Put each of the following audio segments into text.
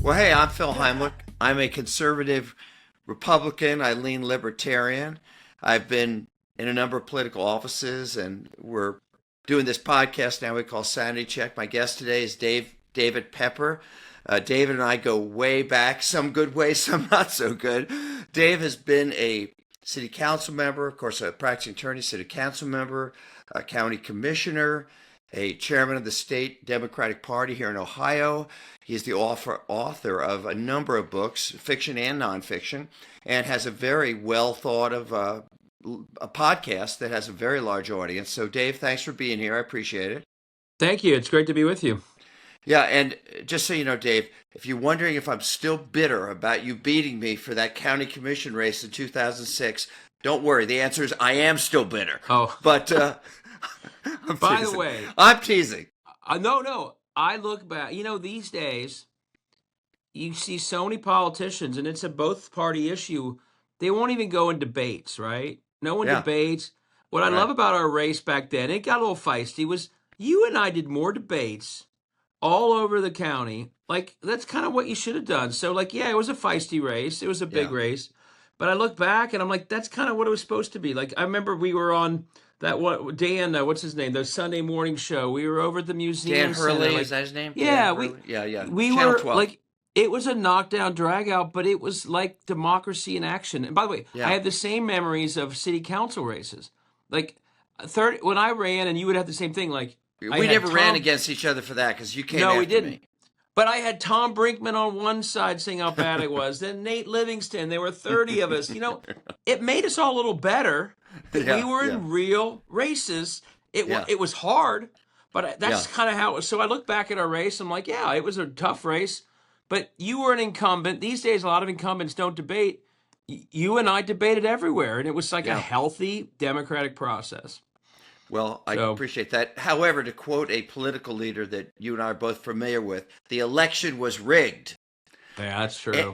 Well, hey, I'm Phil Heimlich. I'm a conservative Republican. I lean libertarian. I've been in a number of political offices, and we're doing this podcast now we call Sanity Check. My guest today is David Pepper. David and I go way back, some good ways, some not so good. Dave has been a city council member, of course, a practicing attorney, city council member, a county commissioner, a chairman of the state Democratic Party here in Ohio. He's the author of a number of books, fiction and nonfiction, and has a very well thought of a podcast that has a very large audience. So, Dave, thanks for being here. I appreciate it. Thank you. It's great to be with you. Yeah, and just so you know, Dave, if you're wondering if I'm still bitter about you beating me for that county commission race in 2006, don't worry. The answer is I am still bitter. Oh, But by the way, I'm teasing. no. I look back. These days, you see so many politicians, and it's a both party issue. They won't even go in debates, right? No one Yeah, debates. What I love right. about our race back then, it got a little feisty, was you and I did more debates all over the county. Like, that's kind of what you should have done. So, like, yeah, it was a feisty race. It was a big Yeah. race. But I look back and I'm like, that's kind of what it was supposed to be. Like, I remember we were on that one, Dan, what's his name? The Sunday morning show. We were over at the Dan museum center. Hurley, Like, is that his name? Dan yeah, Hurley? Yeah. we Channel were 12. like, it was a knockdown drag out, but it was like democracy in action. And by the way, I Yeah. have the same memories of city council races. Like, 30, when I ran, and you would have the same thing. Like, I We had never ran Tom. against each other for that because you came No, we after didn't. me. But I had Tom Brinkman on one side saying how bad it was. Then Nate Livingston. There were 30 of us. It made us all a little better that we Yeah, were yeah, in real races. yeah, It was hard, but yeah. that's kind of how it was. So I look back at our race. I'm like, yeah, it was a tough race. But you were an incumbent. These days, a lot of incumbents don't debate. You and I debated everywhere, and it was like a Yeah. healthy democratic process. Well, I So, appreciate that. However, to quote a political leader that you and I are both familiar with, the election was rigged. yeah, that's And, true.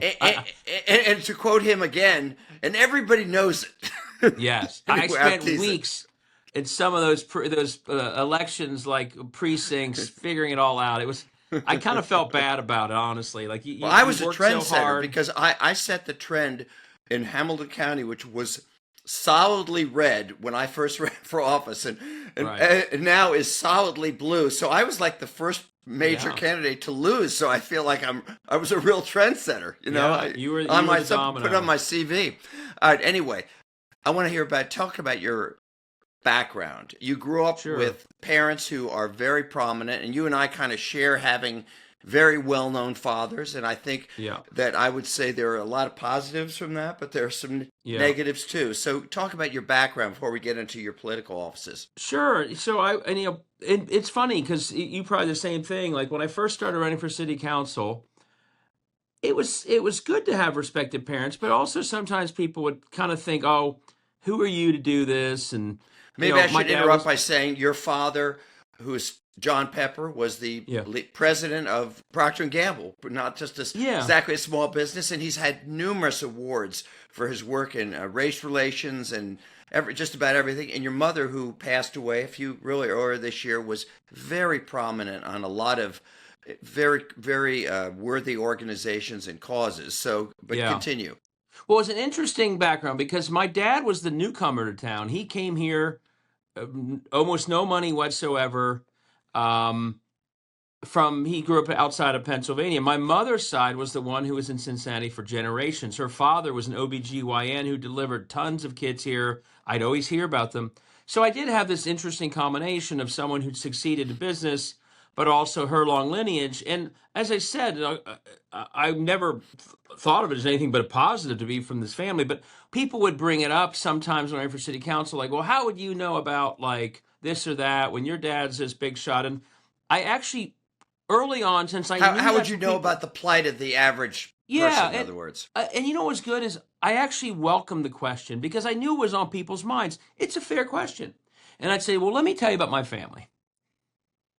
and to quote him again, and everybody knows it. Yes, I Anyway, I'm spent teasing. weeks in some of those elections, like precincts, figuring it all out. It was, I kind of felt bad about it, honestly. Like Well, I you was a worked so trendsetter hard. because I set the trend in Hamilton County, which was solidly red when I first ran for office, Right. and now is solidly blue. So I was like the first major Yeah. candidate to lose. So I feel like I was a real trendsetter. Yeah, you were the Put it on domino. my CV. All right. Anyway, I want to talk about your background. You grew up Sure. with parents who are very prominent, and you and I kind of share having very well-known fathers. And I think Yeah. that I would say there are a lot of positives from that, but there are some Yeah. negatives too. So talk about your background before we get into your political offices. Sure. So it's funny because you probably the same thing. Like when I first started running for city council, it was good to have respected parents, but also sometimes people would kind of think, oh, who are you to do this? And Maybe I my should dad interrupt was, by saying your father, who's John Pepper, was the yeah, president of Procter and Gamble, but not just yeah, exactly a small business, and he's had numerous awards for his work in race relations and just about everything. And your mother, who passed away a few really earlier this year, was very prominent on a lot of very worthy organizations and causes. So, but yeah. continue. Well, it's an interesting background because my dad was the newcomer to town. He came here, almost no money whatsoever. Um, he grew up outside of Pennsylvania. My mother's side was the one who was in Cincinnati for generations. Her father was an OBGYN who delivered tons of kids here. I'd always hear about them. So I did have this interesting combination of someone who'd succeeded in business, but also her long lineage. And as I said, I've never thought of it as anything but a positive to be from this family. But people would bring it up sometimes when I ran for city council, like, well, how would you know about like this or that when your dad's this big shot? And I actually, early on, since I knew How would that's you what know people, about the plight of the average yeah, person? In other words, and you know what's good is I actually welcomed the question because I knew it was on people's minds. It's a fair question, and I'd say, well, let me tell you about my family.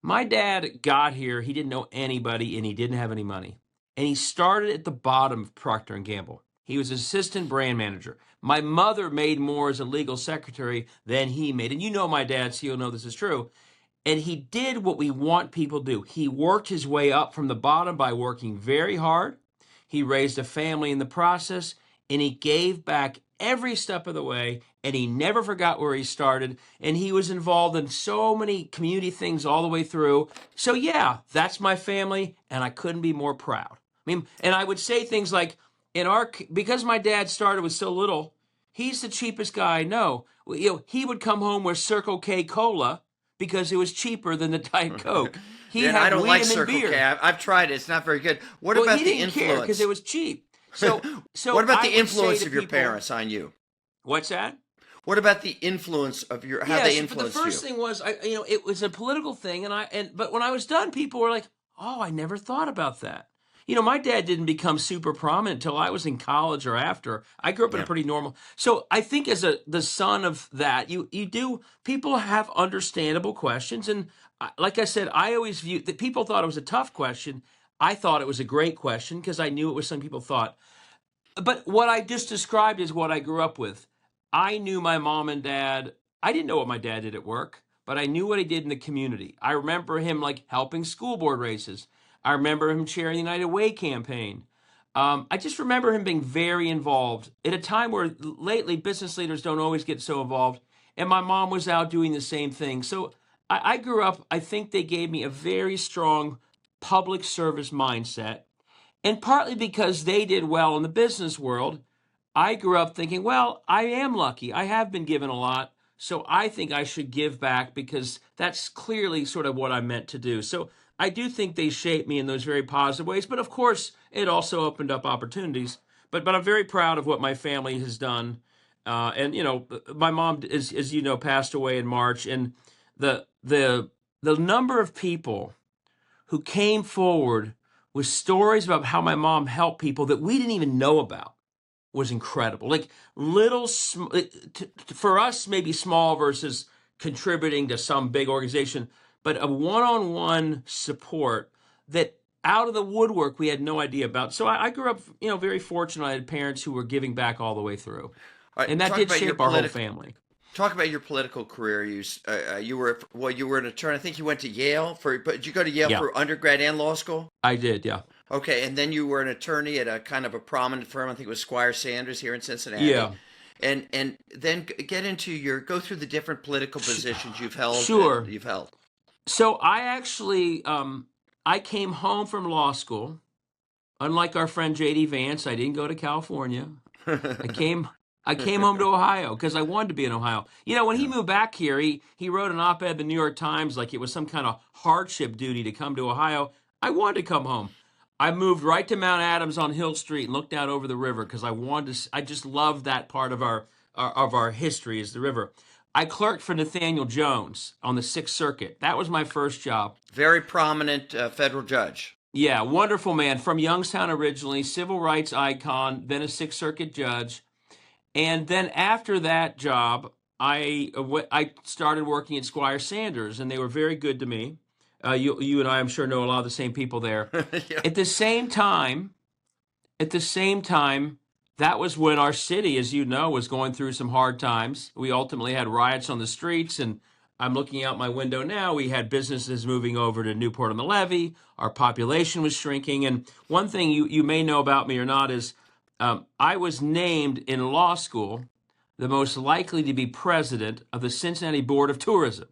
My dad got here. He didn't know anybody, and he didn't have any money. And he started at the bottom of Procter and Gamble. He was assistant brand manager. My mother made more as a legal secretary than he made. And you know my dad, so you'll know this is true. And he did what we want people to do. He worked his way up from the bottom by working very hard He raised a family in the process, and he gave back every step of the way, and he never forgot where he started, and he was involved in so many community things all the way through. So yeah, that's my family, and I couldn't be more proud. I mean, and I would say things like, because my dad started with so little, he's the cheapest guy I know. He would come home with Circle K cola because it was cheaper than the Diet Coke. Yeah, He'd and I have don't like Liam and Circle K. beer. I've tried it. It's not very good. What Well, about he the didn't care because influence? it was cheap. So What about I the would say influence to of your people, parents on you? what's that? What about the influence of how they Yes, but the influenced you? first thing was, it was a political thing, but when I was done, people were like, "Oh, I never thought about that." My dad didn't become super prominent until I was in college or after. I grew up in a Yeah. pretty normal. So I think as the son of that, you do people have understandable questions, and like I said, I always view that people thought it was a tough question. I thought it was a great question because I knew it was something people thought. But what I just described is what I grew up with. I knew my mom and dad. I didn't know what my dad did at work, but I knew what he did in the community. I remember him like helping school board races. I remember him chairing the United Way campaign. I just remember him being very involved at a time where lately business leaders don't always get so involved. And my mom was out doing the same thing. So I grew up, I think they gave me a very strong public service mindset. And partly because they did well in the business world, I grew up thinking, well, I am lucky. I have been given a lot. So I think I should give back because that's clearly sort of what I'm meant to do. So I do think they shaped me in those very positive ways. But of course, it also opened up opportunities. But I'm very proud of what my family has done. My mom, as you know, passed away in March. And the the number of people who came forward with stories about how my mom helped people that we didn't even know about was incredible. Like for us, maybe small versus contributing to some big organization, but a one-on-one support that out of the woodwork we had no idea about. So I grew up, very fortunate. I had parents who were giving back all the way through, All right, and that did shape our whole family. talk about your political career. You were an attorney. I think you went to Yale but did you go to Yale Yeah, for undergrad and law school? I did. Yeah, Okay, and then you were an attorney at a kind of a prominent firm. I think it was Squire Sanders here in Cincinnati. yeah, And then get into go through the different political positions you've held. sure. You've held. So I actually, I came home from law school. Unlike our friend JD Vance, I didn't go to California. I came I came home to Ohio because I wanted to be in Ohio. When he Yeah. moved back here, he wrote an op-ed in the New York Times like it was some kind of hardship duty to come to Ohio. I wanted to come home. I moved right to Mount Adams on Hill Street and looked out over the river because I just loved that part of our history is the river. I clerked for Nathaniel Jones on the Sixth Circuit. That was my first job. Very prominent federal judge. Yeah, wonderful man from Youngstown originally, civil rights icon, then a Sixth Circuit judge. And then after that job, I started working at Squire Sanders, and they were very good to me. You and I, I'm sure, know a lot of the same people there. Yeah. At the same time, at the same time, that was when our city, as you know, was going through some hard times. We ultimately had riots on the streets, and I'm looking out my window now. We had businesses moving over to Newport on the Levee. Our population was shrinking. And one thing you may know about me or not is I was named in law school the most likely to be president of the Cincinnati Board of Tourism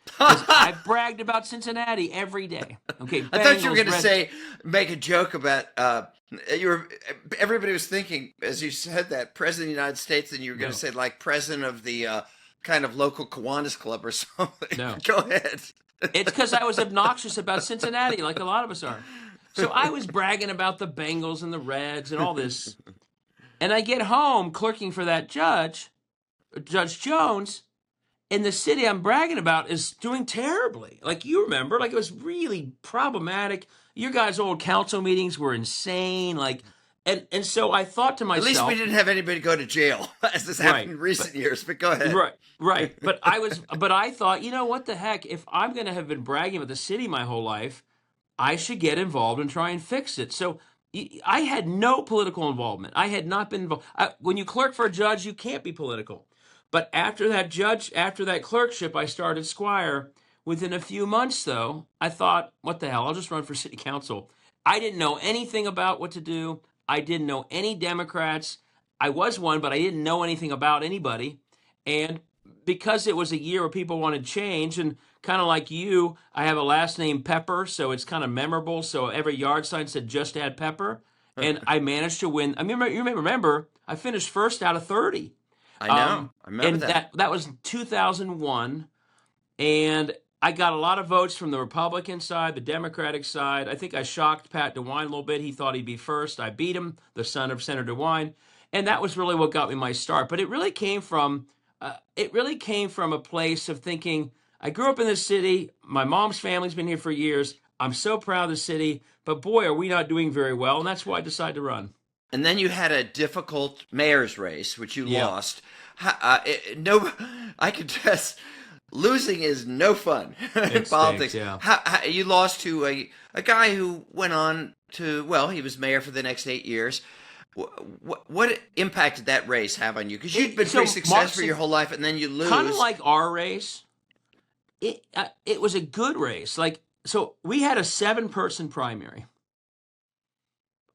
because I bragged about Cincinnati every day. Okay, I thought you were Bengals, going to make a joke about you were. Everybody was thinking as you said that president of the United States, and you were going to No, say like president of the kind of local Kiwanis club or something. no. Go ahead. It's because I was obnoxious about Cincinnati, like a lot of us are. So I was bragging about the Bengals and the Reds and all this. And I get home clerking for that judge, Judge Jones, and the city I'm bragging about is doing terribly. Like you remember, like it was really problematic. Your guys' old council meetings were insane. And so I thought to At least we myself, didn't have anybody go to jail, as this happened right, in but recent years. But go ahead. right, right. But I thought, what the heck? If I'm going to have been bragging about the city my whole life, I should get involved and try and fix it. So I had no political involvement. I had not been involved. When you clerk for a judge, you can't be political. But after that clerkship, I started Squire. Within a few months, though, I thought, what the hell? I'll just run for city council. I didn't know anything about what to do. I didn't know any Democrats. I was one, but I didn't know anything about anybody. And because it was a year where people wanted change, and kind of like you, I have a last name Pepper, so it's kind of memorable. So every yard sign said "Just add Pepper," and I managed to win. I mean, you may remember I finished first out of 30, I know. I remember and that. that was 2001, and I got a lot of votes from the Republican side, the Democratic side. I think I shocked Pat DeWine a little bit. He thought he'd be first. I beat him, the son of Senator DeWine, and that was really what got me my start. But it really came from a place of thinking. I grew up in this city. My mom's family's been here for years. I'm so proud of the city, but boy, are we not doing very well, and that's why I decided to run. And then you had a difficult mayor's race, which you Yeah, lost. No, I can test. Losing is no fun in it stinks. politics. Yeah. You lost to a guy who went on to, well, he was mayor for the next 8 years. What impact did that race have on you? Because you'd been So, pretty Mark, successful your whole life, and then you kind of lose. like our race, it was a good race. Like, so we had a 7-person primary.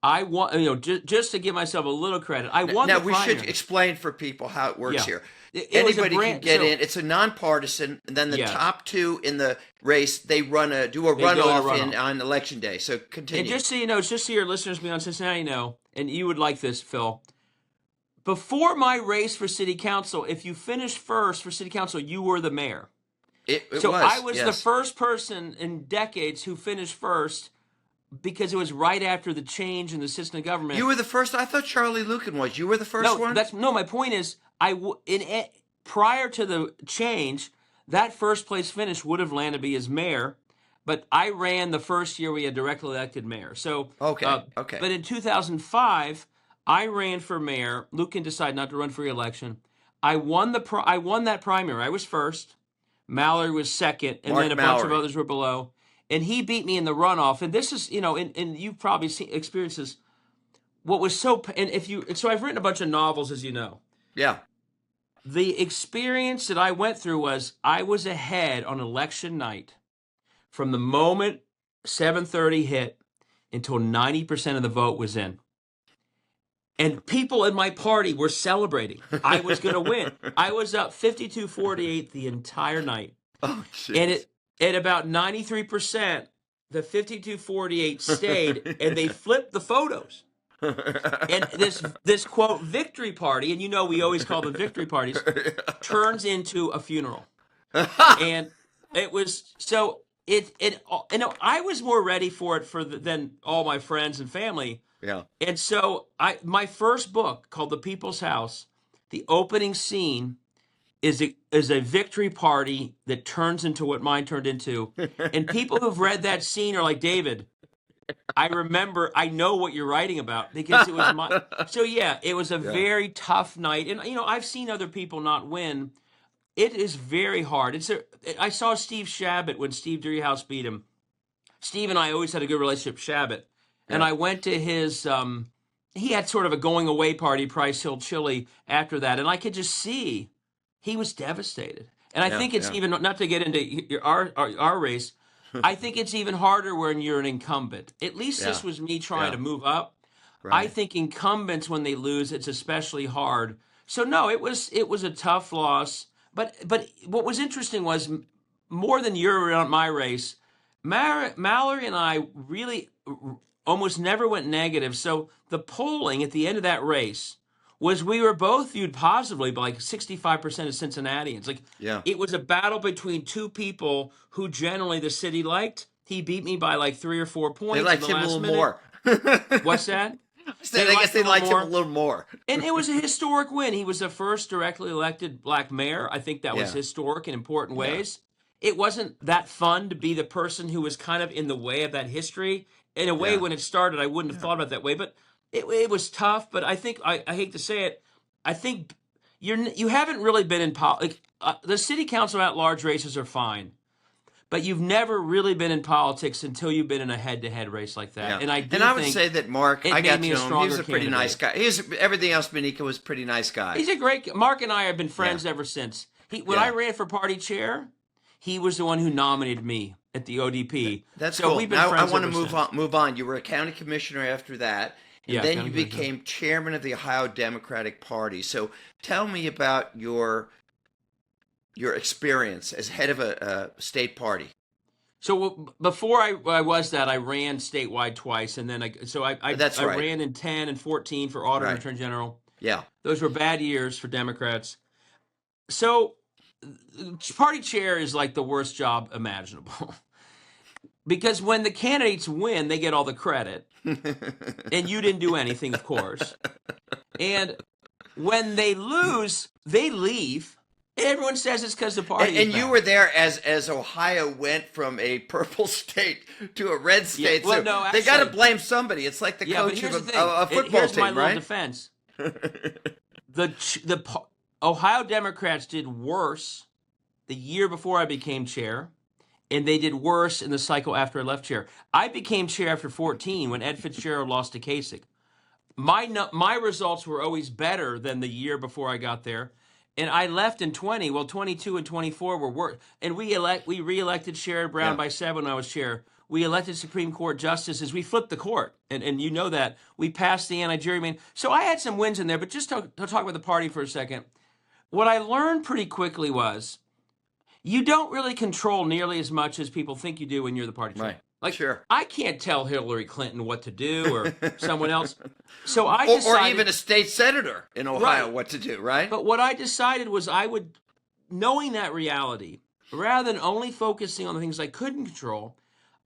I won, just to give myself a little credit. I won Now the we should primary. explain for people how it works Yeah, here. it was a Anybody can brand. get So in. It's a nonpartisan, and then the yes, top two in the race they do a they go in a runoff runoff. on election day. So And continue. just so you know, just so your listeners beyond Cincinnati know, and you would like this, Phil. Before my race for city council, if you finished first for city council, you were the mayor. It So I was, was the yes. first person in decades who finished first because it was right after the change in the system of government. You were the first. I thought Charlie Lucan was. You were the first No, one. my point is prior to the change, that first place finish would have landed me as mayor, but I ran the first year we had directly elected mayor. So, Okay. Okay. but in 2005, I ran for mayor. Lucan decided not to run for re-election. I won that primary. I was first. Mallory was second, and then Mark a bunch of Mallory. others were below. And he beat me in the runoff. And this is, and you've probably seen experiences. What was so, and if you, so I've written a bunch of novels, as you know. Yeah. The experience that I went through was I was ahead on election night from the moment 7:30 hit until 90% of the vote was in. And people in my party were celebrating. I was going to win. I was up 52-48 the entire night. Oh, And jeez. at about 93%, the 52-48 stayed, and they flipped the photos. And this quote victory party, and we always call them victory parties, turns into a funeral. And it was so I was more ready for it than all my friends and family. Yeah. And so my first book, called The People's House, the opening scene is a victory party that turns into what mine turned into. And people who've read that scene are like, David, I know what you're writing about, because it was my. So yeah, it was a Yeah. very tough night, and I've seen other people not win. It is very hard. I saw Steve Shabbat when Steve Driehaus beat him. Steve and I always had a good relationship, Shabbat, and Yeah. I went to his. He had sort of a going away party, Price Hill Chili, after that, and I could just see he was devastated. And I Yeah. think it's Yeah. even, not to get into our race, I think it's even harder when you're an incumbent. At least Yeah. this was me trying Yeah. to move up. I Right. think incumbents, when they lose, it's especially hard. So no, it was a tough loss. But what was interesting was, more than your my race, Mallory and I really almost never went negative. So the polling at the end of that race was, we were both viewed positively by like 65% of Cincinnatians. Like, Yeah. it was a battle between two people who generally the city liked. He beat me by like 3 or 4 They points in liked the him a last little minute. more. What's that? I guess they liked him a little more. And it was a historic win. He was the first directly elected black mayor. I think that was Yeah. historic in important Yeah. ways. It wasn't that fun to be the person who was kind of in the way of that history. In a way, Yeah. when it started, I wouldn't have thought about it that way. But it was tough. But I think, I hate to say it, I think you haven't really been in politics. The city council at large races are fine, but you've never really been in politics until you've been in a head-to-head race like that. Yeah. And I would think say that Mark, it I made got me to a know him. He stronger was a pretty nice candidate. guy. Everything else, Benica was a pretty nice guy. He's a great. Mark and I have been friends Yeah. ever since. When Yeah. I ran for party chair, he was the one who nominated me at the ODP. That's so cool. we've been Now I friends want to ever since. move on. You were a county commissioner after that, and Yeah, then county you commissioner. became chairman of the Ohio Democratic Party. So tell me about your experience as head of a state party. So before I was that, I ran statewide twice, and then That's I right. ran in 10 and 14 for auditor and Right. attorney general. Yeah. Those were bad years for Democrats. So party chair is like the worst job imaginable because when the candidates win, they get all the credit, and you didn't do anything, of course. And when they lose, they leave. Everyone says it's because the party is And you bad. were there as Ohio went from a purple state to a red Yeah, state. well, So no, they got to actually, blame somebody. It's like the yeah, but coach here's of the thing. a football Here's my team, little right? defense. The Ohio Democrats did worse the year before I became chair, and they did worse in the cycle after I left chair. I became chair after 14 when Ed Fitzgerald lost to Kasich. My results were always better than the year before I got there, and I left in 20. Well, 22 and 24 were worse, and we re-elected Sherrod Brown Yeah. by 7 when I was chair. We elected Supreme Court justices. We flipped the court, and you know that. We passed the anti-gerrymandering. So I had some wins in there, but just to talk about the party for a second, what I learned pretty quickly was you don't really control nearly as much as people think you do when you're the party chair. Right. Like, Sure. I can't tell Hillary Clinton what to do or someone else. So I Or decided, even a state senator in Ohio right. what to do, right? But what I decided was I would, knowing that reality, rather than only focusing on the things I couldn't control,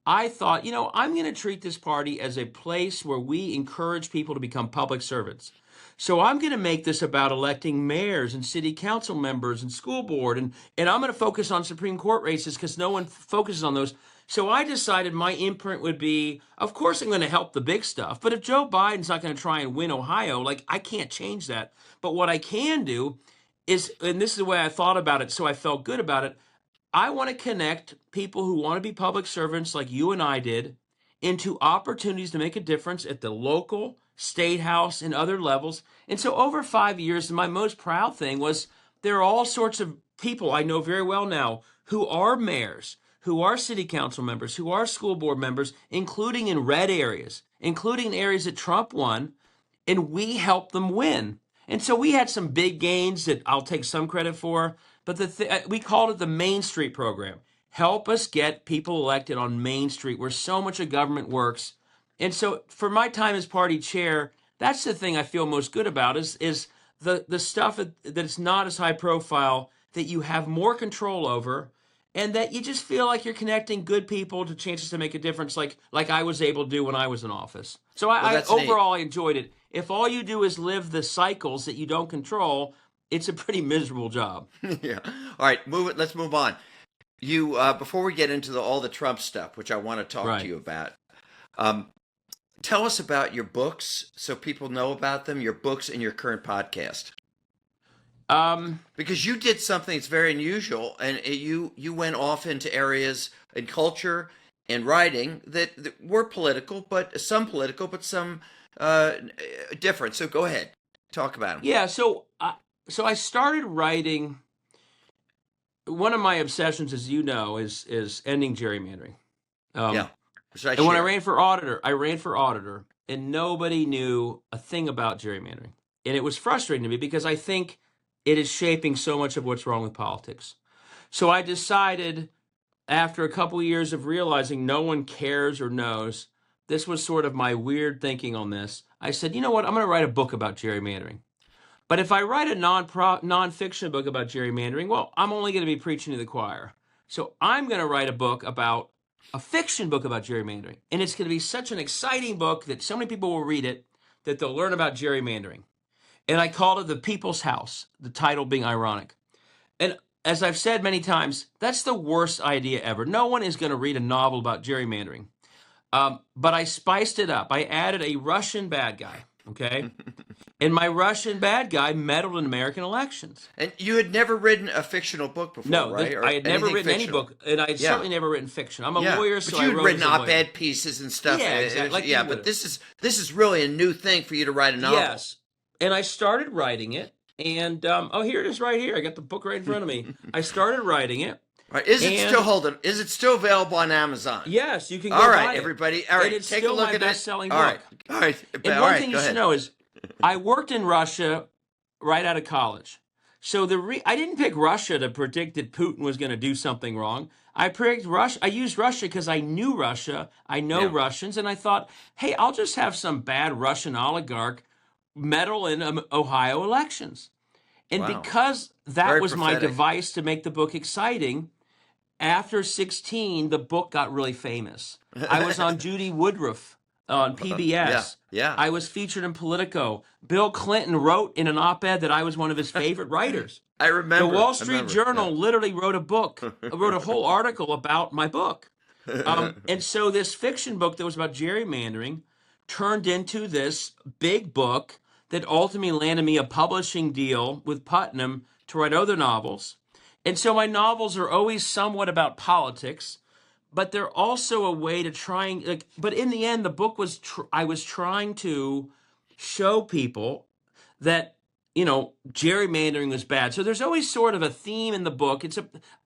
I thought, I'm going to treat this party as a place where we encourage people to become public servants. So I'm going to make this about electing mayors and city council members and school board, and I'm going to focus on Supreme Court races because no one focuses on those. So I decided my imprint would be, of course, I'm going to help the big stuff. But if Joe Biden's not going to try and win Ohio, like I can't change that. But what I can do is, and this is the way I thought about it, so I felt good about it. I want to connect people who want to be public servants like you and I did into opportunities to make a difference at the local, state house, and other levels. And so over 5 years, my most proud thing was there are all sorts of people I know very well now who are mayors, who are city council members, who are school board members, including in red areas, including areas that Trump won, and we helped them win. And so we had some big gains that I'll take some credit for, but we called it the Main Street program. Help us get people elected on Main Street where so much of government works. And so for my time as party chair, that's the thing I feel most good about is the stuff that's not as high profile that you have more control over and that you just feel like you're connecting good people to chances to make a difference like I was able to do when I was in office. So Well, I that's neat. overall I enjoyed it. If all you do is live the cycles that you don't control, it's a pretty miserable job. Yeah. All right, let's move on. You before we get into all the Trump stuff, which I want to talk to Right. you about. Um, tell us about your books so people know about them, your books and your current podcast. Because you did something that's very unusual, and you went off into areas in culture and writing that were political, but some different. So go ahead, talk about them. Yeah, so I started writing. One of my obsessions, as you know, is ending gerrymandering. Yeah, which I And when I share. ran for auditor, and nobody knew a thing about gerrymandering. And it was frustrating to me because I think it is shaping so much of what's wrong with politics. So I decided, after a couple of years of realizing no one cares or knows, this was sort of my weird thinking on this. I said, you know what? I'm going to write a book about gerrymandering. But if I write a nonfiction book about gerrymandering, well, I'm only going to be preaching to the choir. So I'm going to write a fiction book about gerrymandering. And it's going to be such an exciting book that so many people will read it that they'll learn about gerrymandering. And I called it The People's House, the title being ironic. And as I've said many times, that's the worst idea ever. No one is going to read a novel about gerrymandering. But I spiced it up. I added a Russian bad guy, okay? And my Russian bad guy meddled in American elections. And you had never written a fictional book before, No, right? Or I had never anything written any fictional? book, and I had Yeah. certainly never written fiction. I'm a Yeah, lawyer, but so you I had wrote written as a lawyer. op-ed pieces and stuff. Yeah, exactly, like yeah, you but would've. this is really a new thing for you to write a novel. Yes. And I started writing it, and here it is right here. I got the book right in front of me. I started writing it, All right. Is it And still holding? Is it still available on Amazon? yes, you can go All buy right, it. everybody. All It right, is take a still look my at it. best-selling All right. book. All right. And All one right. thing Go you should ahead. know is I worked in Russia right out of college. So I didn't pick Russia to predict that Putin was going to do something wrong. I picked Russia. I used Russia because I knew Russia. I know Yeah. Russians, and I thought, hey, I'll just have some bad Russian oligarch meddle in Ohio elections. And Wow. because that Very was my prophetic. device to make the book exciting, after 16, the book got really famous. I was on Judy Woodruff on Yeah. PBS. Yeah. I was featured in Politico. Bill Clinton wrote in an op-ed that I was one of his favorite writers. I The remember. Wall I Street remember. Yeah. Journal literally wrote a whole article about my book. And so this fiction book that was about gerrymandering turned into this big book that ultimately landed me a publishing deal with Putnam to write other novels. And so my novels are always somewhat about politics, but they're also a way to but in the end the book was I was trying to show people that gerrymandering was bad. So there's always sort of a theme in the book.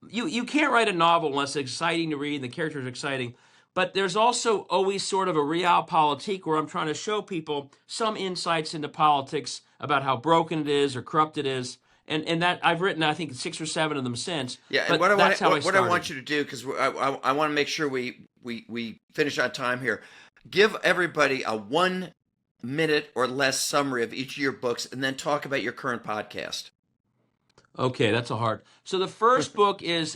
You can't write a novel unless it's exciting to read and the characters are exciting. But there's also always sort of a realpolitik where I'm trying to show people some insights into politics about how broken it is or corrupt it is. And that I've written, I think, 6 or 7 of them since. Yeah, and But that's how I what I started. want you to do, because I want to make sure we finish on time here. Give everybody a 1 minute or less summary of each of your books, and then talk about your current podcast. Okay, that's a hard. So the first book is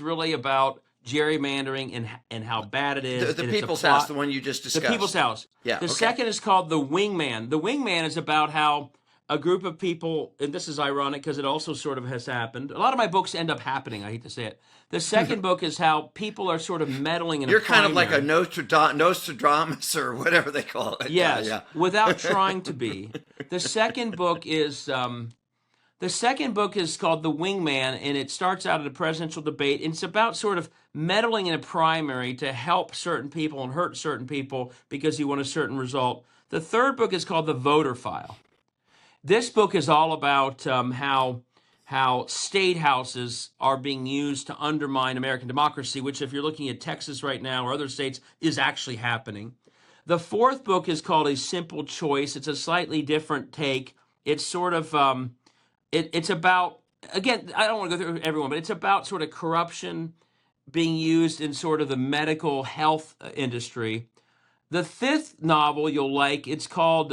really about gerrymandering and how bad it is. The And it's a People's plot. House, the one you just The discussed. People's House. Yeah. The Okay. second is called The Wingman. The Wingman is about how a group of people, and this is ironic because it also sort of has happened. A lot of my books end up happening. I hate to say it. The second book is how people are sort of meddling in You're a kind of like a primary. Nostradamus or whatever they call it. Yes, Yeah. without trying to be. The second book is called The Wingman, and it starts out at a presidential debate. And it's about sort of meddling in a primary to help certain people and hurt certain people because you want a certain result. The third book is called The Voter File. This book is all about how state houses are being used to undermine American democracy, which, if you're looking at Texas right now or other states, is actually happening. The fourth book is called A Simple Choice. It's a slightly different take. It's sort of it's about, again, I don't want to go through everyone, but it's about sort of corruption being used in sort of the medical health industry. The fifth novel you'll like. It's called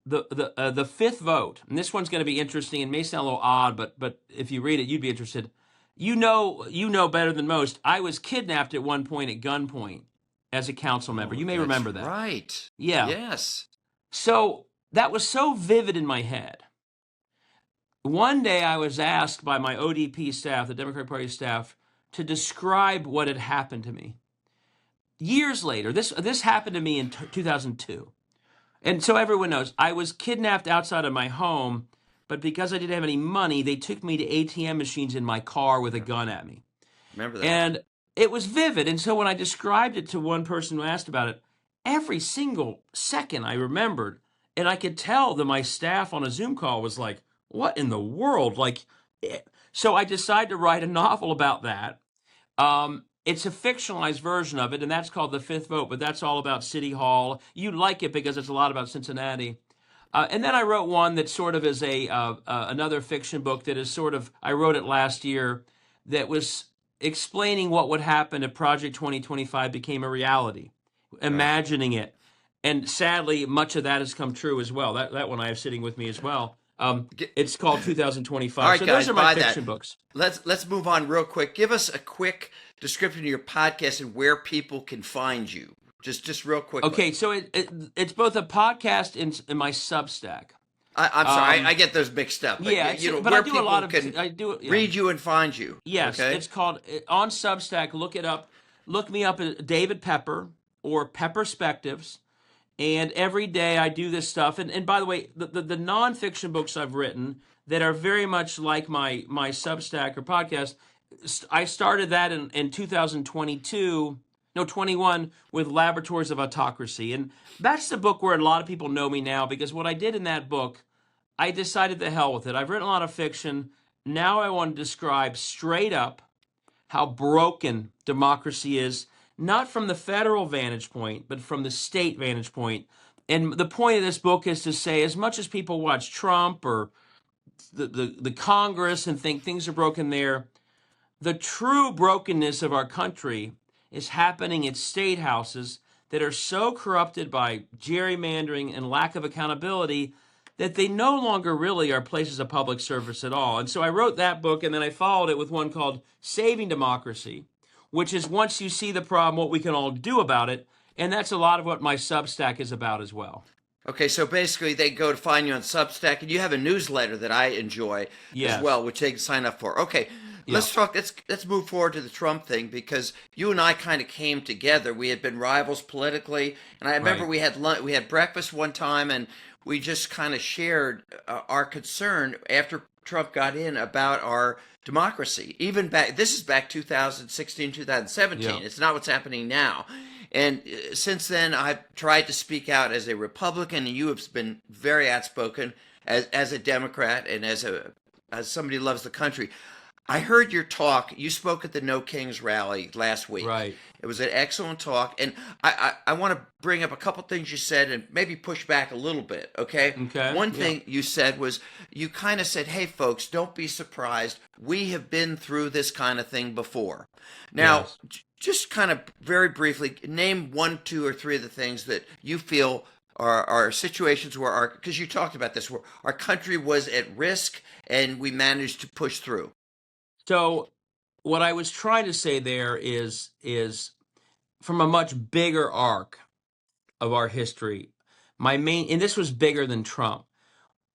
the Fifth Vote, and this one's going to be interesting and may sound a little odd, but if you read it, you'd be interested. You know better than most. I was kidnapped at one point at gunpoint as a council member. Oh, You may that's remember that. right. Yeah. Yes. So that was so vivid in my head. One day I was asked by my ODP staff, the Democratic Party staff, to describe what had happened to me. Years later, this happened to me in 2002. And so everyone knows, I was kidnapped outside of my home, but because I didn't have any money, they took me to ATM machines in my car with a gun at me. Remember that. And it was vivid. And so when I described it to one person who asked about it, every single second I remembered. And I could tell that my staff on a Zoom call was like, what in the world? So I decided to write a novel about that. It's a fictionalized version of it, and that's called The Fifth Vote, but that's all about City Hall. You like it because it's a lot about Cincinnati. And then I wrote one that sort of is another fiction book that is sort of, I wrote it last year, that was explaining what would happen if Project 2025 became a reality, imagining it. And sadly, much of that has come true as well. That one I have sitting with me as well. It's called 2025. All right, so guys, those are my buy fiction that. books. Let's move on real quick. Give us a quick description of your podcast and where people can find you. Just real quick. Okay, so it's both a podcast and my Substack. I'm sorry, I get those mixed up. But Yeah, but where I do a people lot of can read you and find you. Yes, Okay? it's called on Substack. Look it up. Look me up at David Pepper or Pepperspectives. And every day I do this stuff. And by the way, the nonfiction books I've written that are very much like my Substack or podcast, I started that in 21 with Laboratories of Autocracy. And that's the book where a lot of people know me now because what I did in that book, I decided to hell with it. I've written a lot of fiction. Now I want to describe straight up how broken democracy is, not from the federal vantage point, but from the state vantage point. And the point of this book is to say, as much as people watch Trump or the Congress and think things are broken there, the true brokenness of our country is happening at state houses that are so corrupted by gerrymandering and lack of accountability that they no longer really are places of public service at all. And so I wrote that book, and then I followed it with one called Saving Democracy, which is once you see the problem, what we can all do about it. And that's a lot of what my Substack is about as well. Okay, so basically they go to find you on Substack, and you have a newsletter that I enjoy as Yes. well, which they can sign up for. Okay, Yeah. let's move forward to the Trump thing, because you and I kind of came together. We had been rivals politically, and I remember Right. we had breakfast one time, and we just kind of shared our concern after Trump got in about our democracy. Even back, this is back 2016, 2017. Yeah. It's not what's happening now. And since then, I've tried to speak out as a Republican, and you have been very outspoken as a Democrat and as somebody who loves the country. I heard your talk. You spoke at the No Kings rally last week. Right. It was an excellent talk, and I want to bring up a couple things you said and maybe push back a little bit, okay? Okay. One Yeah. thing you said was, you kind of said, hey, folks, don't be surprised. We have been through this kind of thing before. Now, Yes. just kind of very briefly, name one, two, or three of the things that you feel are situations where because you talked about this, where our country was at risk and we managed to push through. So what I was trying to say there is from a much bigger arc of our history. And this was bigger than Trump.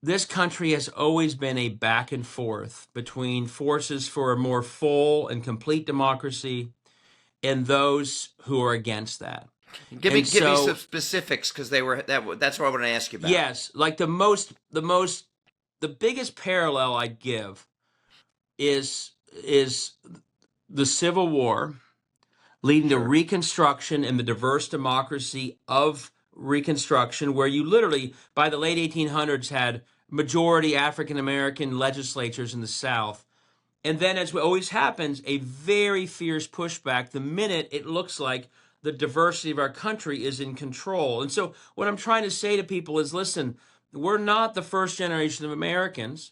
This country has always been a back and forth between forces for a more full and complete democracy and those who are against that. Give And me so, some specifics, because that's what I want to ask you about. yes, like the biggest parallel I give is the Civil War leading to Sure. Reconstruction and the diverse democracy of Reconstruction, where you literally, by the late 1800s, had majority African American legislatures in the South. And then, as always happens, a very fierce pushback the minute it looks like the diversity of our country is in control. And so, what I'm trying to say to people is, listen, we're not the first generation of Americans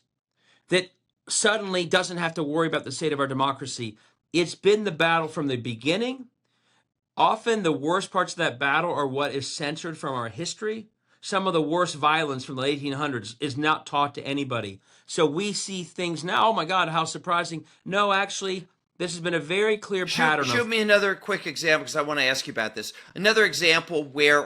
that suddenly doesn't have to worry about the state of our democracy. It's been the battle from the beginning. Often the worst parts of that battle are what is censored from our history. Some of the worst violence from the 1800s is not taught to anybody. So we see things now, oh my God, how surprising. No, actually, this has been a very clear pattern Shoot of, me another quick example, because I want to ask you about this. Another example where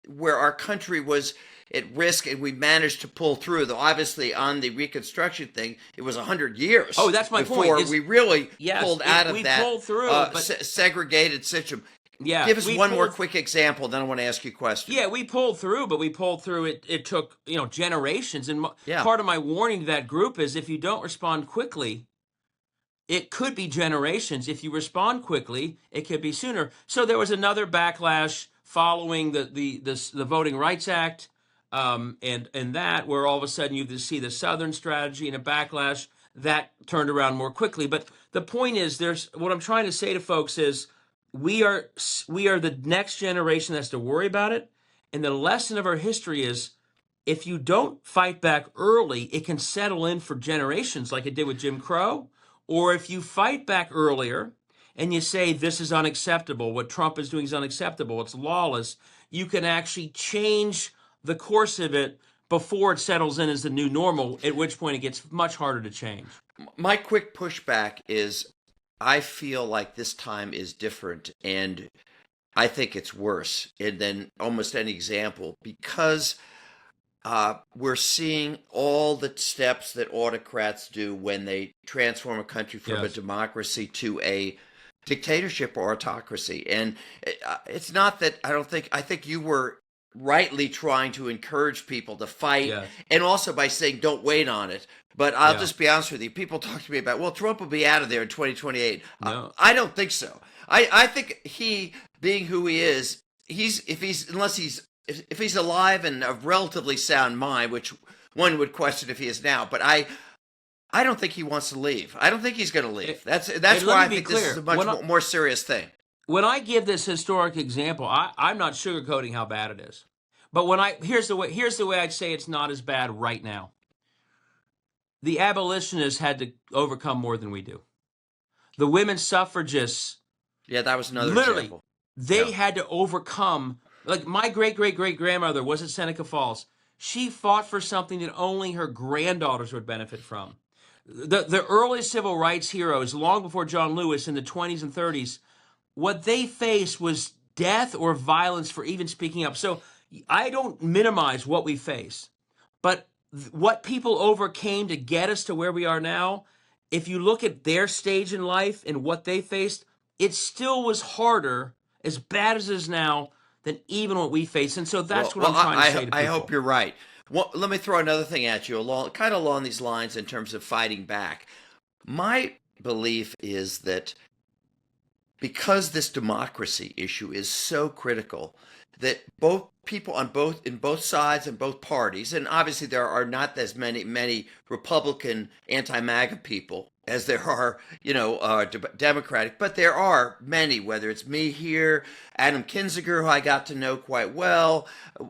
where our country was at risk and we managed to pull through. Though obviously on the Reconstruction thing, it was 100 years. Oh, that's my point, before is- we really yes, pulled out of we that pulled through, but- segregated system. yeah. Give us we one more pulled- quick example, then I want to ask you a question. Yeah, we pulled through, but we pulled through. It took generations, and Yeah. part of my warning to that group is if you don't respond quickly, it could be generations. If you respond quickly, it could be sooner. So there was another backlash following the Voting Rights Act, and that where all of a sudden you see the Southern strategy and a backlash that turned around more quickly. But the point is, what I'm trying to say to folks is we are the next generation that has to worry about it, and the lesson of our history is, if you don't fight back early, it can settle in for generations like it did with Jim Crow. Or if you fight back earlier and you say this is unacceptable, what Trump is doing is unacceptable, it's lawless, you can actually change the course of it before it settles in as the new normal, at which point it gets much harder to change. My quick pushback is, I feel like this time is different, and I think it's worse than almost any example, because we're seeing all the steps that autocrats do when they transform a country from a Yes. democracy to a dictatorship or autocracy. And it's not that I think you were rightly trying to encourage people to fight, Yes. and also by saying don't wait on it. But I'll Yeah. just be honest with you. People talk to me about, well, Trump will be out of there in 2028. No. I don't think so. I think he, being who he is, if he's alive and of relatively sound mind, which one would question if he is now, but I don't think he wants to leave. I don't think he's going to leave. That's And let why me I be think this is clear. a much more serious thing. When I give this historic example, I'm not sugarcoating how bad it is. But here's the way I'd say it's not as bad right now. The abolitionists had to overcome more than we do. The women's suffragists, Yeah, that was another literally, example. they Yeah. had to overcome. Like my great grandmother was at Seneca Falls. She fought for something that only her granddaughters would benefit from. The early civil rights heroes, long before John Lewis in the 20s and 30s, what they faced was death or violence for even speaking up. So I don't minimize what we face, but what people overcame to get us to where we are now, if you look at their stage in life and what they faced, it still was harder, as bad as it is now, than even what we face. And so that's what I'm trying to say to I hope people. you're right. Well, let me throw another thing at you, kind of along these lines in terms of fighting back. My belief is that because this democracy issue is so critical, that both people on both sides and both parties, and obviously there are not as many Republican anti-MAGA people as there are, Democratic, but there are many. Whether it's me here, Adam Kinzinger, who I got to know quite well,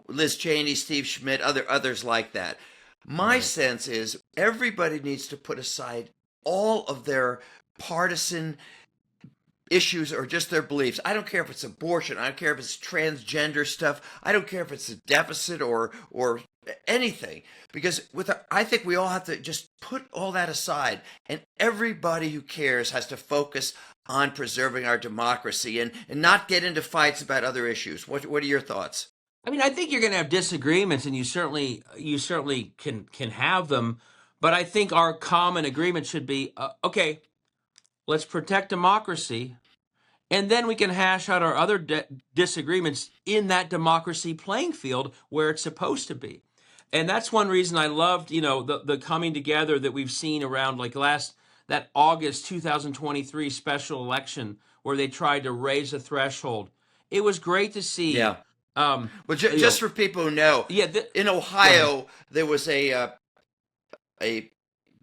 Liz Cheney, Steve Schmidt, others like that. My Right. sense is everybody needs to put aside all of their partisan issues or just their beliefs. I don't care if it's abortion. I don't care if it's transgender stuff. I don't care if it's a deficit or anything. Because I think we all have to just put all that aside, and everybody who cares has to focus on preserving our democracy and not get into fights about other issues. What are your thoughts? I mean, I think you're going to have disagreements, and you certainly can have them. But I think our common agreement should be, okay, let's protect democracy, and then we can hash out our other disagreements in that democracy playing field where it's supposed to be. And that's one reason I loved, the coming together that we've seen around like that August 2023 special election where they tried to raise a threshold. It was great to see. Yeah. Um, Well, you just know, for people who know, yeah. in Go ahead. Ohio there was a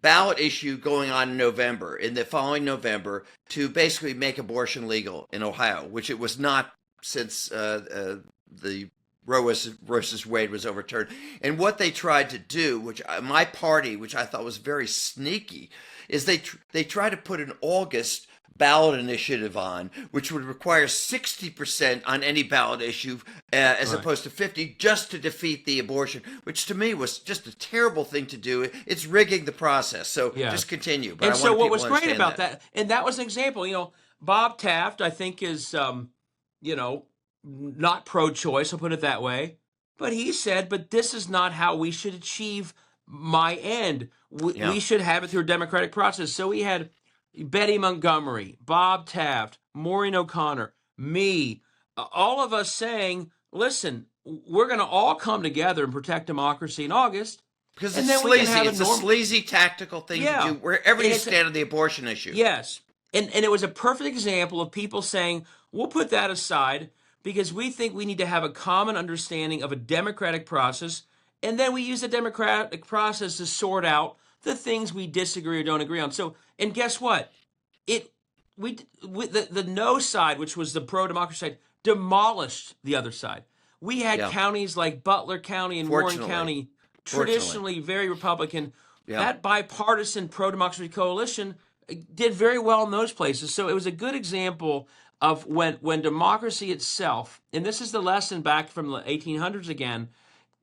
ballot issue going on in November, in the following November, to basically make abortion legal in Ohio, which it was not since the Roe versus Wade was overturned. And what they tried to do, which my party, which I thought was very sneaky, is they tried to put an August ballot initiative on, which would require 60% on any ballot issue, as Right. opposed to 50, just to defeat the abortion, which to me was just a terrible thing to do. It's rigging the process. So Yeah. just continue. But And I so want what people was to great understand about that. that, and that was an example, Bob Taft, I think is, you know, not pro-choice, I'll put it that way. But he said, but this is not how we should achieve my end. Yeah. We should have it through a democratic process. So we had Betty Montgomery, Bob Taft, Maureen O'Connor, me, all of us saying, listen, we're going to all come together and protect democracy in August, Because and it's then we can sleazy. have a It's a normal, sleazy tactical thing to do yeah. wherever And you it's stand on the abortion issue. Yes. And it was a perfect example of people saying, we'll put that aside because we think we need to have a common understanding of a democratic process. And then we use the democratic process to sort out the things we disagree or don't agree on. So, and guess what? It the no side, which was the pro democracy side, demolished the other side. We had Yeah. counties like Butler County and Warren Fortunately. County, Fortunately. traditionally very Republican. Yeah. That bipartisan pro democracy coalition did very well in those places. So it was a good example of when democracy itself, and this is the lesson back from the 1800s again,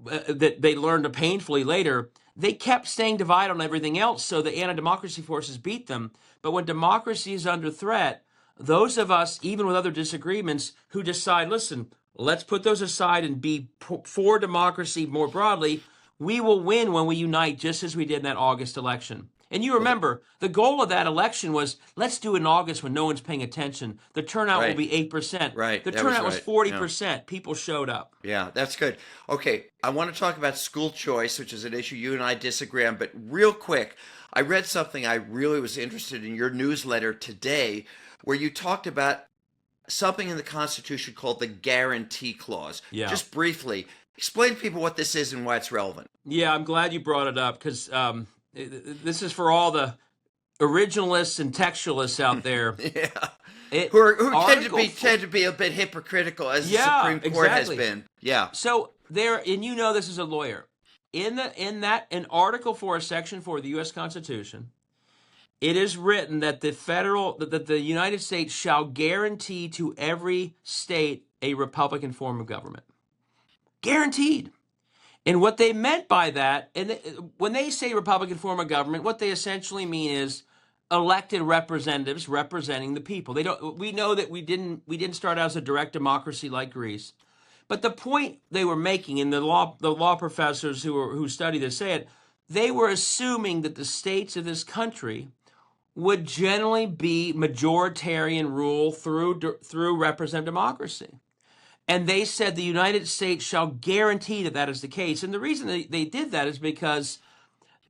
that they learned painfully later, they kept staying divided on everything else, so the anti-democracy forces beat them. But when democracy is under threat, those of us, even with other disagreements, who decide, listen, let's put those aside and be for democracy more broadly, we will win when we unite, just as we did in that August election. And you Well, remember, the goal of that election was, let's do it in August when no one's paying attention. The turnout will right. be 8%. Right. The That was turnout was right. Yeah. 40%. People showed up. Yeah, that's good. Okay, I want to talk about school choice, which is an issue you and I disagree on, but real quick, I read something I really was interested in your newsletter today where you talked about something in the Constitution called the Guarantee Clause. Yeah. Just briefly, explain to people what this is and why it's relevant. Yeah, I'm glad you brought it up because this is for all the originalists and textualists out there. Yeah. It Who Article tend to be a bit hypocritical, as the Yeah, Supreme Court has exactly. been. Yeah. So there, and you know this as a lawyer, in Article 4, Section 4 of the U.S. Constitution, it is written that the United States shall guarantee to every state a Republican form of government. Guaranteed. And what they meant by that, when they say Republican form of government, what they essentially mean is elected representatives representing the people. They don't. We know that we didn't start out as a direct democracy like Greece, but the point they were making, and the law professors who study this say it, they were assuming that the states of this country would generally be majoritarian rule through representative democracy. And they said the United States shall guarantee that that is the case. And the reason they did that is because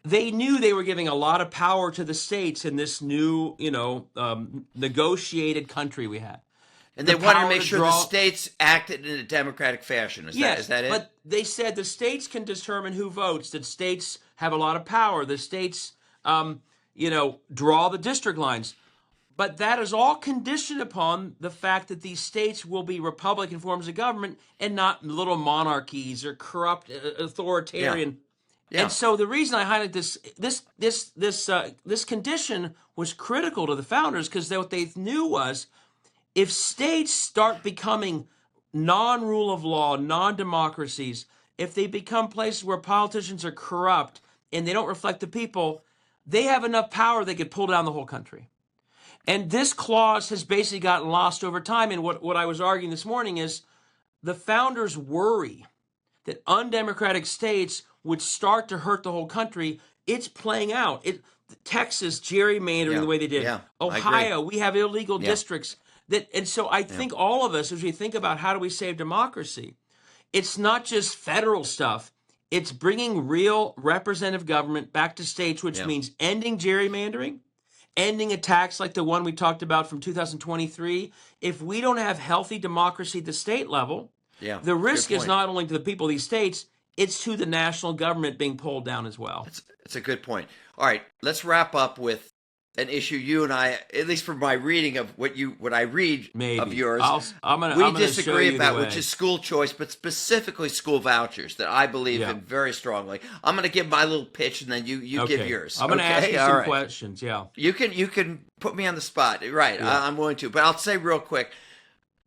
they knew they were giving a lot of power to the states in this new, negotiated country we had. And they wanted to make sure the states acted in a democratic fashion. Is that it? But they said the states can determine who votes. The states have a lot of power. The states, draw the district lines. But that is all conditioned upon the fact that these states will be Republican forms of government and not little monarchies or corrupt authoritarian. Yeah. And so the reason I highlight this condition was critical to the founders, because what they knew was, if states start becoming non-rule of law, non-democracies, if they become places where politicians are corrupt and they don't reflect the people, they have enough power they could pull down the whole country. And this clause has basically gotten lost over time. And what I was arguing this morning is the founders worry that undemocratic states would start to hurt the whole country. It's playing out. Texas gerrymandering the way they did. Yeah, Ohio, we have illegal districts. And so I think all of us, as we think about how do we save democracy, it's not just federal stuff. It's bringing real representative government back to states, which means ending gerrymandering, ending attacks like the one we talked about from 2023. If we don't have healthy democracy at the state level, the risk is not only to the people of these states, it's to the national government being pulled down as well. It's a good point. All right, let's wrap up with an issue you and I, at least from my reading of what I read of yours, we disagree about, which is school choice, but specifically school vouchers that I believe in very strongly. I'm going to give my little pitch, and then you give yours. I'm going to ask you some questions. Yeah, you can put me on the spot. Right, I'm willing to, but I'll say real quick.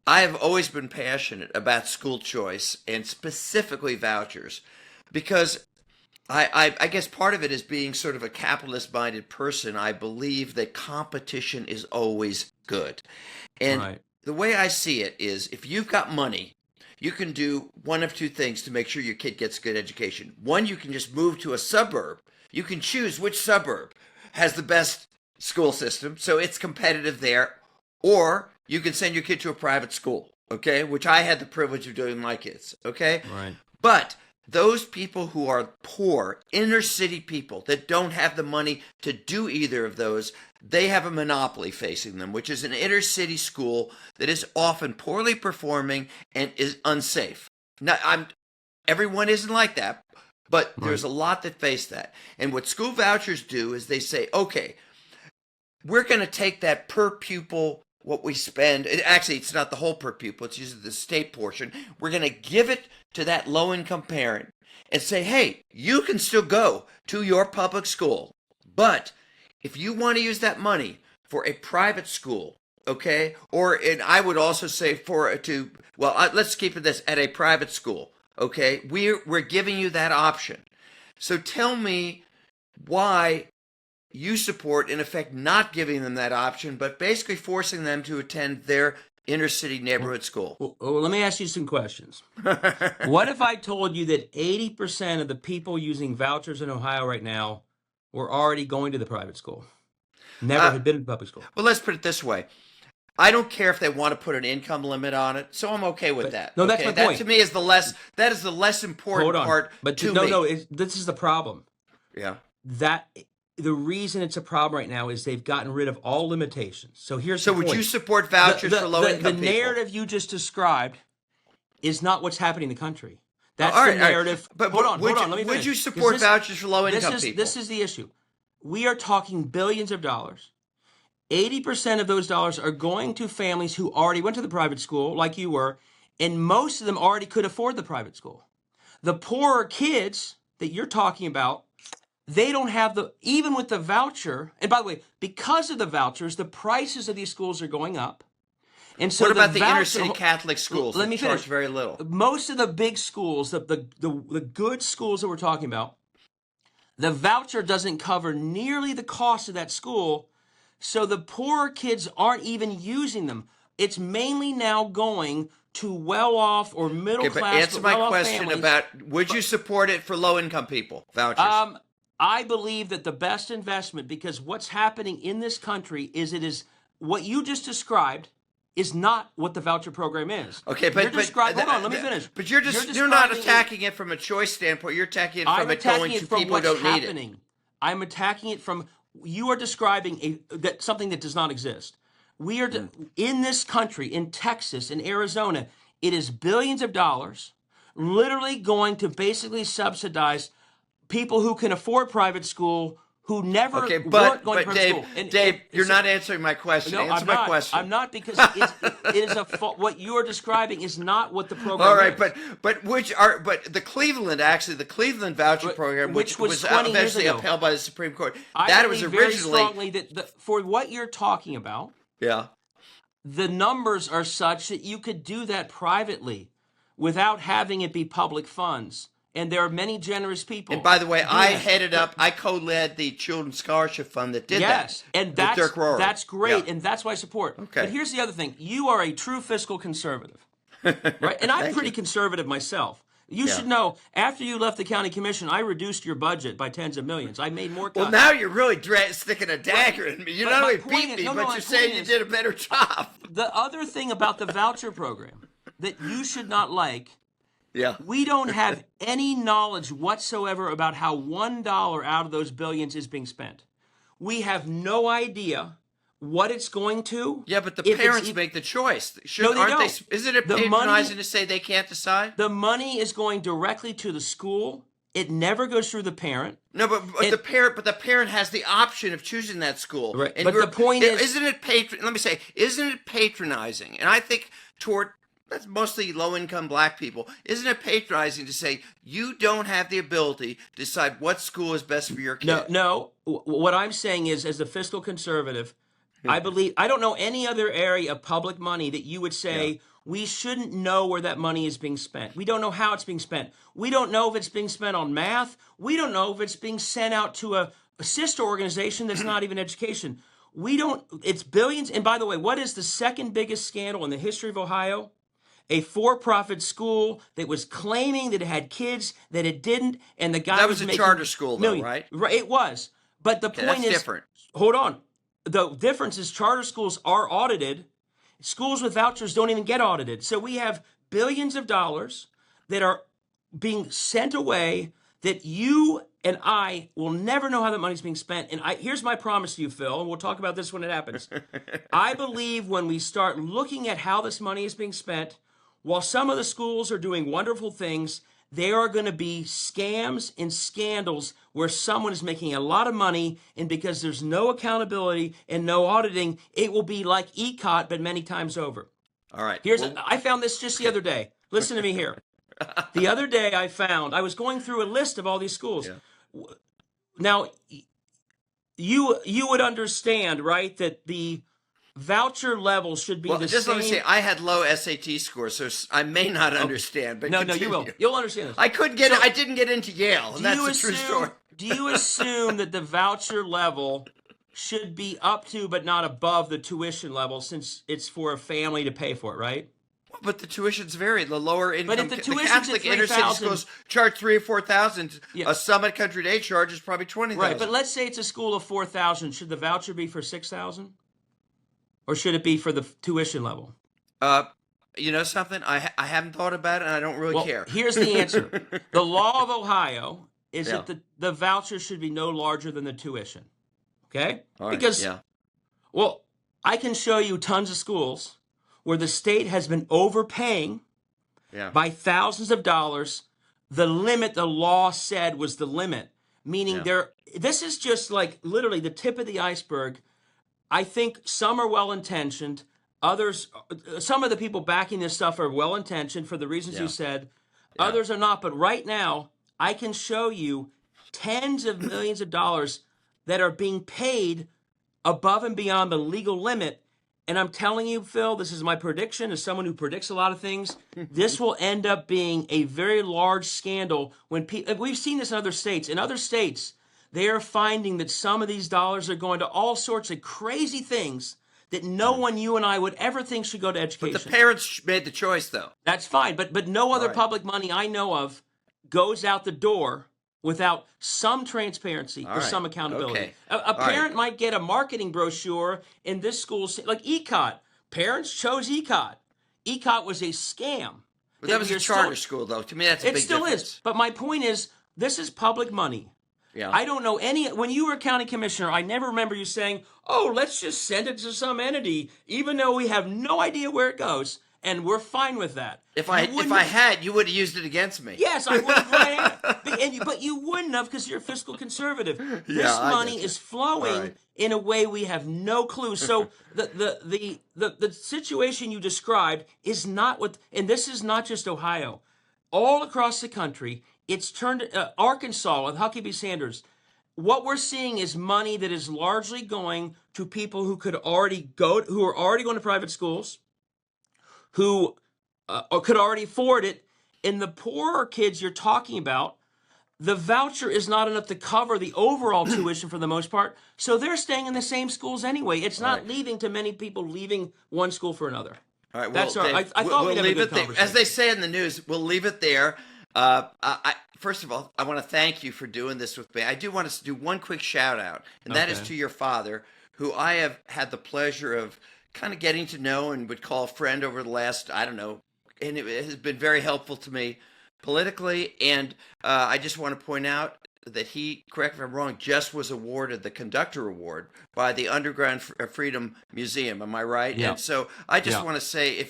I have always been passionate about school choice and specifically vouchers, because I guess part of it is being sort of a capitalist-minded person. I believe that competition is always good. And the way I see it is, if you've got money, you can do one of two things to make sure your kid gets a good education. One, you can just move to a suburb. You can choose which suburb has the best school system, so it's competitive there. Or you can send your kid to a private school, okay, which I had the privilege of doing with my kids, okay? Right. But those people who are poor, inner city people that don't have the money to do either of those, they have a monopoly facing them, which is an inner city school that is often poorly performing and is unsafe. Now, everyone isn't like that, but there's a lot that face that. And what school vouchers do is they say, okay, we're going to take that per pupil, what we spend. Actually, it's not the whole per pupil. It's usually the state portion. We're going to give it to that low-income parent and say, hey, you can still go to your public school. But if you want to use that money for a private school, okay, and I would also say let's keep it this, at a private school, okay, we're giving you that option. So tell me why you support, in effect, not giving them that option, but basically forcing them to attend their inner city neighborhood school. Well, let me ask you some questions. What if I told you that 80% of the people using vouchers in Ohio right now were already going to the private school? Never had been to public school. Well, let's put it this way. I don't care if they want to put an income limit on it, so I'm okay with that. No, that's my point. That to me is the less important part. But to me. This is the problem. Yeah. The reason it's a problem right now is they've gotten rid of all limitations. So here's the point. So would you support vouchers for low-income people? The narrative you just described is not what's happening in the country. That's the narrative. But hold on, let me finish. Would you support vouchers for low-income people? This is the issue. we are talking billions of dollars. 80% of those dollars are going to families who already went to the private school, like you were, and most of them already could afford the private school. The poorer kids that you're talking about, they don't have even with the voucher, and by the way, because of the vouchers, the prices of these schools are going up. And so what about the inner voucher, city Catholic schools let me that charge finish. very little? Most of the big schools, the good schools that we're talking about, the voucher doesn't cover nearly the cost of that school, so the poorer kids aren't even using them. It's mainly now going to well-off or middle-class, but answer my question families. about, would you support it for low-income people, vouchers? I believe that the best investment, because what's happening in this country is what you just described is not what the voucher program is. Okay, but hold on, let me finish. But you're not attacking it from a choice standpoint. You're attacking it from it going to people who don't need it. I'm attacking it from, you are describing something that does not exist. We are in this country, in Texas, in Arizona, it is billions of dollars literally going to basically subsidize people who can afford private school who never weren't going to private school. Dave, you're not answering my question. No, Answer my question. I'm not, because it is what you are describing is not what the program All right, is. but the Cleveland voucher program, which was 20 years eventually ago, upheld by the Supreme Court, I was believe originally very strongly that for what you're talking about, the numbers are such that you could do that privately without having it be public funds. And there are many generous people. And by the way, I co-led the Children's Scholarship Fund that did that. Yes, and that's great, Yeah. and that's why I support. Okay. But here's the other thing. You are a true fiscal conservative, right? And I'm pretty conservative myself. You should know, after you left the county commission, I reduced your budget by tens of millions. I made more cuts. Well, now you're really sticking a dagger in me. You not only beat me, but you're saying you did a better job. The other thing about the voucher program that you should not like, we don't have any knowledge whatsoever about how $1 out of those billions is being spent. We have no idea what it's going to. Yeah, but the parents make the choice. No, they don't. Isn't it patronizing to say they can't decide? The money is going directly to the school. It never goes through the parent. No, but the parent has the option of choosing that school. Right. And but the point is, isn't it patronizing? And I think that's mostly low-income black people. Isn't it patronizing to say you don't have the ability to decide what school is best for your kid? No. What I'm saying is, as a fiscal conservative, I don't know any other area of public money that you would say we shouldn't know where that money is being spent. We don't know how it's being spent. We don't know if it's being spent on math. We don't know if it's being sent out to a sister organization that's not even education. It's billions. And by the way, what is the second biggest scandal in the history of Ohio? A for-profit school that was claiming that it had kids that it didn't, and the guy was making charter school, though, right? Right, it was. But the point is different. Hold on. The difference is charter schools are audited. Schools with vouchers don't even get audited. So we have billions of dollars that are being sent away that you and I will never know how that money's being spent. And here's my promise to you, Phil, and we'll talk about this when it happens. I believe when we start looking at how this money is being spent, while some of the schools are doing wonderful things, there are going to be scams and scandals where someone is making a lot of money, and because there's no accountability and no auditing, it will be like ECOT, but many times over. All right. I found this just the other day. Listen to me here. The other day I was going through a list of all these schools. Yeah. Now, you would understand, right, that the voucher level should be the just same. Let me say, I had low SAT scores, so I may not understand. But no, you will. You'll understand this. I didn't get into Yale, and that's the true story. Do you assume that the voucher level should be up to but not above the tuition level, since it's for a family to pay for it, right? But the tuitions vary. The lower income, but if the Catholic inner city schools charge $3,000 or $4,000. Yeah. A Summit Country Day charges probably $20,000. Right, but let's say it's a school of 4,000. Should the voucher be for 6,000? Or should it be for the tuition level? You know something? I haven't thought about it, and I don't really care. Here's the answer. The law of Ohio is that the voucher should be no larger than the tuition. Okay? All right. Because, I can show you tons of schools where the state has been overpaying by thousands of dollars. The limit the law said was the limit. meaning Yeah. this is just like literally the tip of the iceberg. I think some are well-intentioned. Others, some of the people backing this stuff are well-intentioned for the reasons you Yeah. said. Yeah. Others are not. But right now, I can show you tens of millions of dollars that are being paid above and beyond the legal limit. And I'm telling you, Phil, this is my prediction as someone who predicts a lot of things. This will end up being a very large scandal when we've seen this in other states. In other states, they are finding that some of these dollars are going to all sorts of crazy things that no one, you and I, would ever think should go to But the education. parents made the choice, though. That's fine, but no other right. public money I know of goes out the door without some transparency or right. some accountability. Okay. A parent might get a marketing brochure in this school, like ECOT. Parents chose ECOT. ECOT was a scam. But that was a charter school, though. To me, that's a big difference. It still is. But my point is, this is public money. Yeah. I don't know when you were a county commissioner, I never remember you saying, oh, let's just send it to some entity, even though we have no idea where it goes, and we're fine with that. If I had, you would have used it against me. Yes, I would have. Right, but you wouldn't have because you're a fiscal conservative. This money is flowing in a way we have no clue. So the situation you described is not what, and this is not just Ohio. All across the country, it's turned Arkansas with Huckabee Sanders. What we're seeing is money that is largely going to people who are already going to private schools, who could already afford it. And the poorer kids you're talking about, the voucher is not enough to cover the overall tuition for the most part. So they're staying in the same schools anyway. It's not leading to many people leaving one school for another. All right, well, I thought we'd have a good conversation. As they say in the news, we'll leave it there. First of all, I want to thank you for doing this with me. I do want to do one quick shout out, and that is to your father, who I have had the pleasure of kind of getting to know and would call a friend over the last, I don't know, and it has been very helpful to me politically. And I just want to point out that he, correct me if I'm wrong, just was awarded the Conductor Award by the Underground Freedom Museum. Am I right? Yeah. And so I just want to say,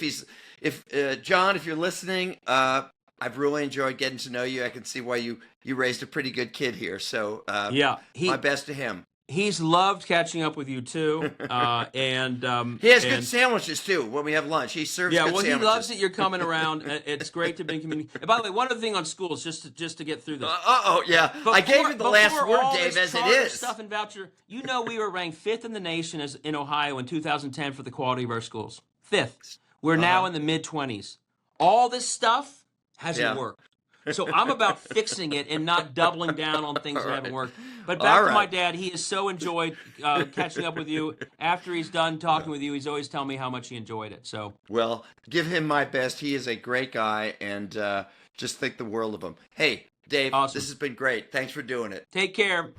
John, if you're listening, I've really enjoyed getting to know you. I can see why you raised a pretty good kid here. So my best to him. He's loved catching up with you too, and he has good sandwiches too when we have lunch. He serves good sandwiches. He loves that you're coming around. It's great to be in community. And by the way, one other thing on schools, just to get through this. I gave you the last word, Dave, as it is. Stuff and voucher. You know, we were ranked 5th in the nation in Ohio in 2010 for the quality of our schools. 5th. We're now in the mid-20s. All this stuff hasn't worked. So I'm about fixing it and not doubling down on things that haven't worked. But back to my dad, he has so enjoyed catching up with you. After he's done talking with you, he's always telling me how much he enjoyed it. So, well, give him my best. He is a great guy, and just think the world of him. Hey, Dave, This has been great. Thanks for doing it. Take care.